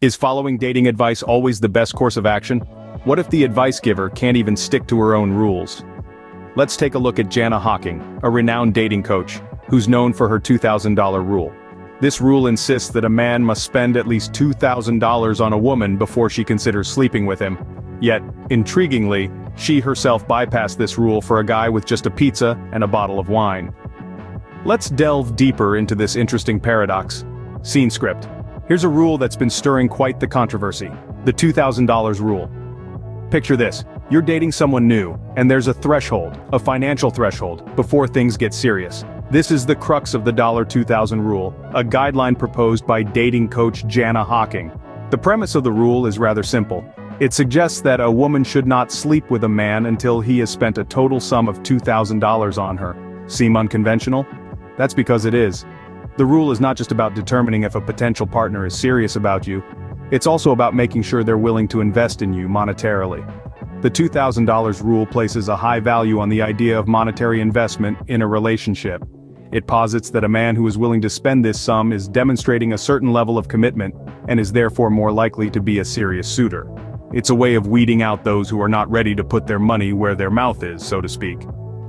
Is following dating advice always the best course of action? What if the advice giver can't even stick to her own rules? Let's take a look at Janna Hawking, a renowned dating coach, who's known for her $2,000 rule. This rule insists that a man must spend at least $2,000 on a woman before she considers sleeping with him. Yet, intriguingly, she herself bypassed this rule for a guy with just a pizza and a bottle of wine. Let's delve deeper into this interesting paradox. Scene script. Here's a rule that's been stirring quite the controversy: the $2,000 rule. Picture this: you're dating someone new, and there's a threshold, a financial threshold, before things get serious. This is the crux of the $2,000 rule, a guideline proposed by dating coach Janna Hawking. The premise of the rule is rather simple. It suggests that a woman should not sleep with a man until he has spent a total sum of $2,000 on her. Seem unconventional? That's because it is. The rule is not just about determining if a potential partner is serious about you. It's also about making sure they're willing to invest in you monetarily. The $2,000 rule places a high value on the idea of monetary investment in a relationship. It posits that a man who is willing to spend this sum is demonstrating a certain level of commitment and is therefore more likely to be a serious suitor. It's a way of weeding out those who are not ready to put their money where their mouth is, so to speak.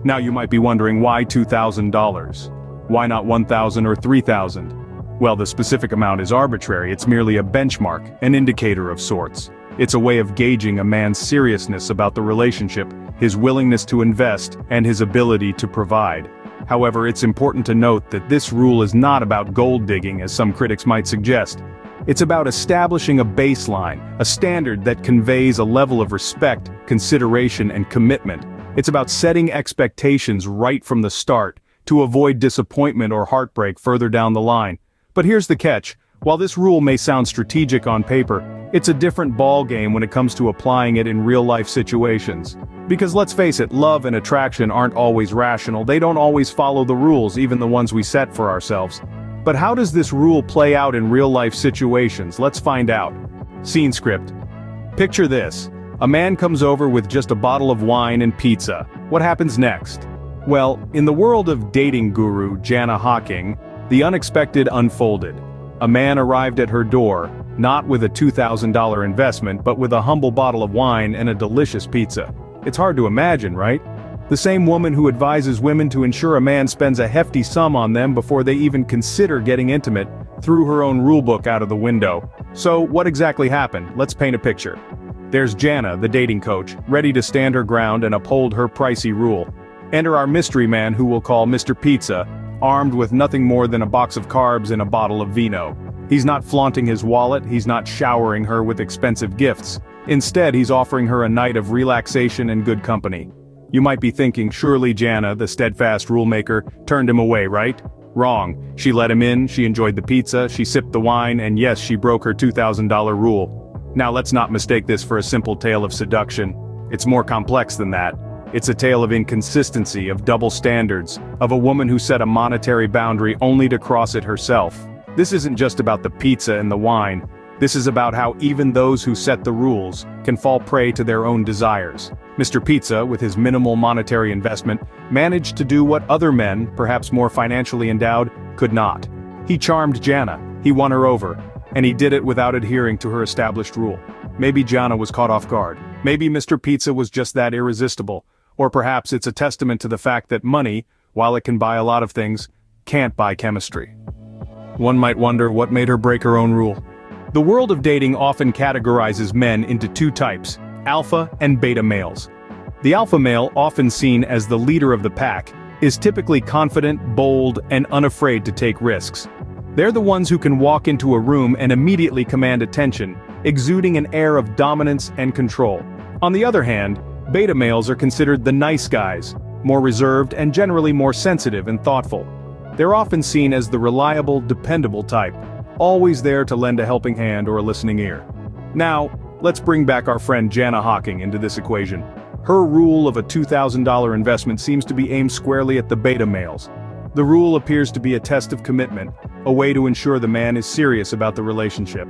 Now you might be wondering, why $2,000? Why not $1,000 or $3,000? Well, the specific amount is arbitrary. It's merely a benchmark, an indicator of sorts. It's a way of gauging a man's seriousness about the relationship, his willingness to invest, and his ability to provide. However, it's important to note that this rule is not about gold digging, as some critics might suggest. It's about establishing a baseline, a standard that conveys a level of respect, consideration, and commitment. It's about setting expectations right from the start, to avoid disappointment or heartbreak further down the line. But here's the catch: while this rule may sound strategic on paper, it's a different ballgame when it comes to applying it in real-life situations. Because let's face it, love and attraction aren't always rational. They don't always follow the rules, even the ones we set for ourselves. But how does this rule play out in real-life situations? Let's find out. Scene script. Picture this: a man comes over with just a bottle of wine and pizza. What happens next? Well, in the world of dating guru Janna Hawking, the unexpected unfolded. A man arrived at her door, not with a $2,000 investment, but with a humble bottle of wine and a delicious pizza. It's hard to imagine, right? The same woman who advises women to ensure a man spends a hefty sum on them before they even consider getting intimate, threw her own rulebook out of the window. So, what exactly happened? Let's paint a picture. There's Janna, the dating coach, ready to stand her ground and uphold her pricey rule. Enter our mystery man, who we'll call Mr. Pizza, armed with nothing more than a box of carbs and a bottle of vino. He's not flaunting his wallet, he's not showering her with expensive gifts. Instead, he's offering her a night of relaxation and good company. You might be thinking, surely Janna, the steadfast rulemaker, turned him away, right? Wrong. She let him in, she enjoyed the pizza, she sipped the wine, and yes, she broke her $2,000 rule. Now let's not mistake this for a simple tale of seduction. It's more complex than that. It's a tale of inconsistency, of double standards, of a woman who set a monetary boundary only to cross it herself. This isn't just about the pizza and the wine. This is about how even those who set the rules can fall prey to their own desires. Mr. Pizza, with his minimal monetary investment, managed to do what other men, perhaps more financially endowed, could not. He charmed Janna, he won her over, and he did it without adhering to her established rule. Maybe Janna was caught off guard. Maybe Mr. Pizza was just that irresistible. Or perhaps it's a testament to the fact that money, while it can buy a lot of things, can't buy chemistry. One might wonder what made her break her own rule. The world of dating often categorizes men into two types: alpha and beta males. The alpha male, often seen as the leader of the pack, is typically confident, bold, and unafraid to take risks. They're the ones who can walk into a room and immediately command attention, exuding an air of dominance and control. On the other hand, beta males are considered the nice guys, more reserved and generally more sensitive and thoughtful. They're often seen as the reliable, dependable type, always there to lend a helping hand or a listening ear. Now, let's bring back our friend Janna Hawking into this equation. Her rule of a $2,000 investment seems to be aimed squarely at the beta males. The rule appears to be a test of commitment, a way to ensure the man is serious about the relationship.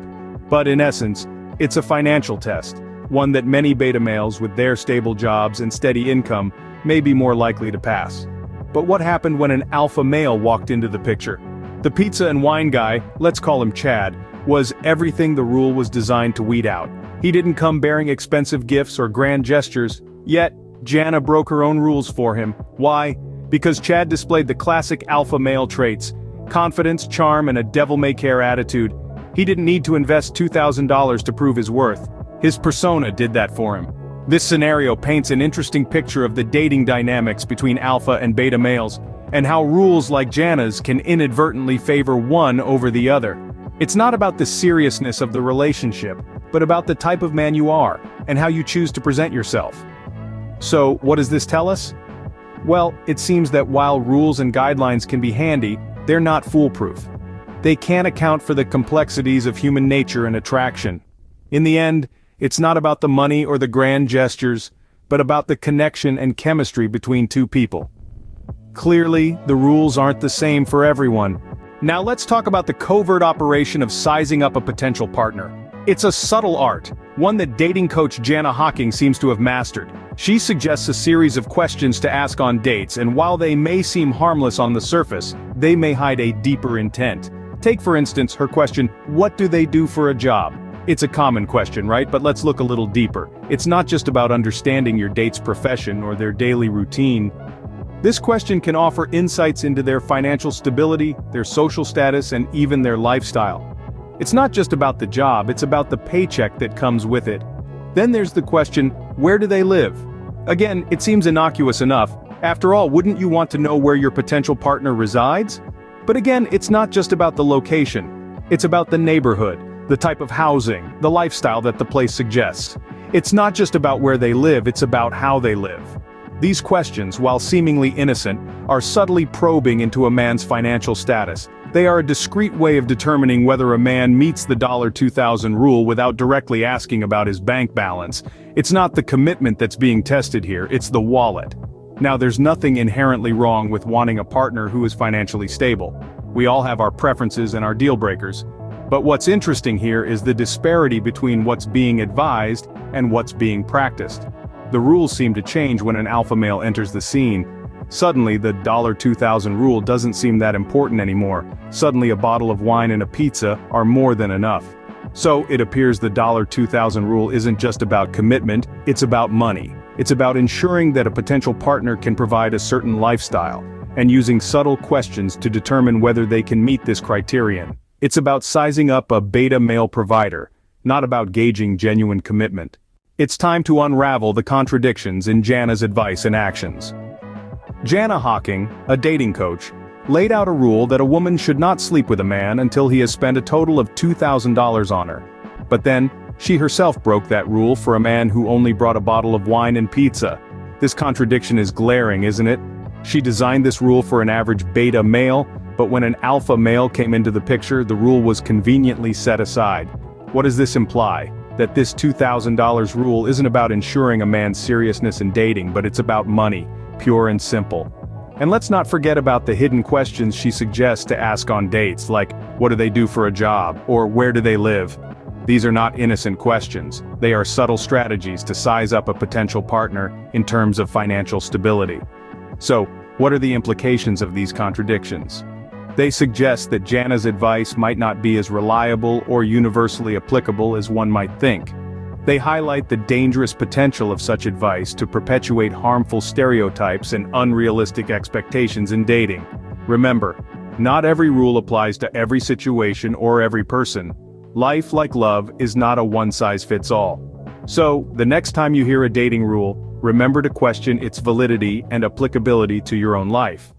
But in essence, it's a financial test, one that many beta males with their stable jobs and steady income may be more likely to pass. But what happened when an alpha male walked into the picture? The pizza and wine guy, let's call him Chad, was everything the rule was designed to weed out. He didn't come bearing expensive gifts or grand gestures, yet Janna broke her own rules for him. Why? Because Chad displayed the classic alpha male traits: confidence, charm, and a devil-may-care attitude. He didn't need to invest $2,000 to prove his worth. His persona did that for him. This scenario paints an interesting picture of the dating dynamics between alpha and beta males, and how rules like Janna's can inadvertently favor one over the other. It's not about the seriousness of the relationship, but about the type of man you are, and how you choose to present yourself. So, what does this tell us? Well, it seems that while rules and guidelines can be handy, they're not foolproof. They can't account for the complexities of human nature and attraction. In the end, it's not about the money or the grand gestures, but about the connection and chemistry between two people. Clearly, the rules aren't the same for everyone. Now let's talk about the covert operation of sizing up a potential partner. It's a subtle art, one that dating coach Janna Hawking seems to have mastered. She suggests a series of questions to ask on dates, and while they may seem harmless on the surface, they may hide a deeper intent. Take for instance her question, what do they do for a job? It's a common question, right? But let's look a little deeper. It's not just about understanding your date's profession or their daily routine. This question can offer insights into their financial stability, their social status, and even their lifestyle. It's not just about the job, it's about the paycheck that comes with it. Then there's the question, where do they live? Again, it seems innocuous enough. After all, wouldn't you want to know where your potential partner resides? But again, it's not just about the location. It's about the neighborhood, the type of housing, the lifestyle that the place suggests. It's not just about where they live, it's about how they live. These questions, while seemingly innocent, are subtly probing into a man's financial status. They are a discreet way of determining whether a man meets the $2,000 rule without directly asking about his bank balance. It's not the commitment that's being tested here, it's the wallet. Now, there's nothing inherently wrong with wanting a partner who is financially stable. We all have our preferences and our deal breakers. But what's interesting here is the disparity between what's being advised and what's being practiced. The rules seem to change when an alpha male enters the scene. Suddenly, the $2,000 rule doesn't seem that important anymore. Suddenly a bottle of wine and a pizza are more than enough. So, it appears the $2,000 rule isn't just about commitment, it's about money. It's about ensuring that a potential partner can provide a certain lifestyle, and using subtle questions to determine whether they can meet this criterion. It's about sizing up a beta male provider, not about gauging genuine commitment. It's time to unravel the contradictions in Janna's advice and actions. Janna Hawking, a dating coach, laid out a rule that a woman should not sleep with a man until he has spent a total of $2,000 on her. But then, she herself broke that rule for a man who only brought a bottle of wine and pizza. This contradiction is glaring, isn't it? She designed this rule for an average beta male, but when an alpha male came into the picture, the rule was conveniently set aside. What does this imply? That this $2,000 rule isn't about ensuring a man's seriousness in dating, but it's about money, pure and simple. And let's not forget about the hidden questions she suggests to ask on dates, like, what do they do for a job, or where do they live? These are not innocent questions, they are subtle strategies to size up a potential partner in terms of financial stability. So, what are the implications of these contradictions? They suggest that Janna's advice might not be as reliable or universally applicable as one might think. They highlight the dangerous potential of such advice to perpetuate harmful stereotypes and unrealistic expectations in dating. Remember, not every rule applies to every situation or every person. Life, like love, is not a one-size-fits-all. So, the next time you hear a dating rule, remember to question its validity and applicability to your own life.